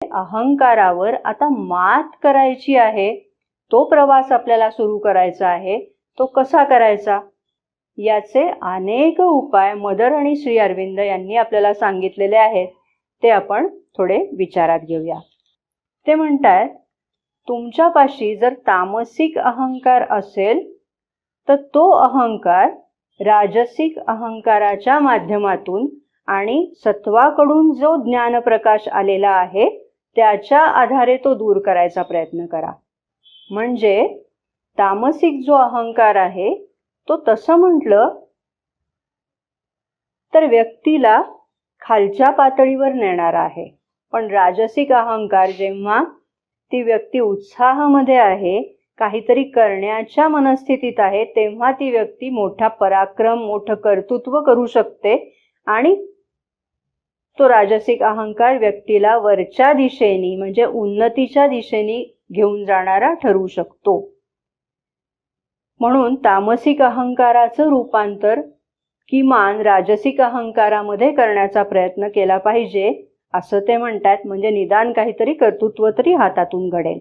अहंकारावर आता मात करायची आहे, तो प्रवास आपल्याला सुरू करायचा आहे. तो कसा करायचा? याचे अनेक उपाय मदर आणि श्री अरविंद यांनी आपल्याला सांगितलेले आहेत. ते आपण थोडे विचारात घेऊया. ते म्हणतात, तुमच्यापाशी जर तामसिक अहंकार असेल तर तो अहंकार राजसिक अहंकाराच्या माध्यमातून आणि सत्वाकडून जो ज्ञानप्रकाश आलेला आहे त्याच्या आधारे तो दूर करायचा प्रयत्न करा. म्हणजे तामसिक जो अहंकार आहे तो तसं म्हटलं तर व्यक्तीला खालच्या पातळीवर नेणारा आहे. पण राजसिक अहंकार जेव्हा ती व्यक्ती उत्साहामध्ये आहे, काहीतरी करण्याच्या मनस्थितीत आहे, तेव्हा ती व्यक्ती मोठा पराक्रम, मोठं कर्तृत्व करू शकते आणि तो राजसिक अहंकार व्यक्तीला वरच्या दिशेने म्हणजे उन्नतीच्या दिशेने घेऊन जाणारा ठरू शकतो. म्हणून तामसिक अहंकाराचं रूपांतर किमान राजसिक अहंकारामध्ये करण्याचा प्रयत्न केला पाहिजे असं ते म्हणतात. म्हणजे निदान काहीतरी कर्तृत्व तरी हातातून घडेल.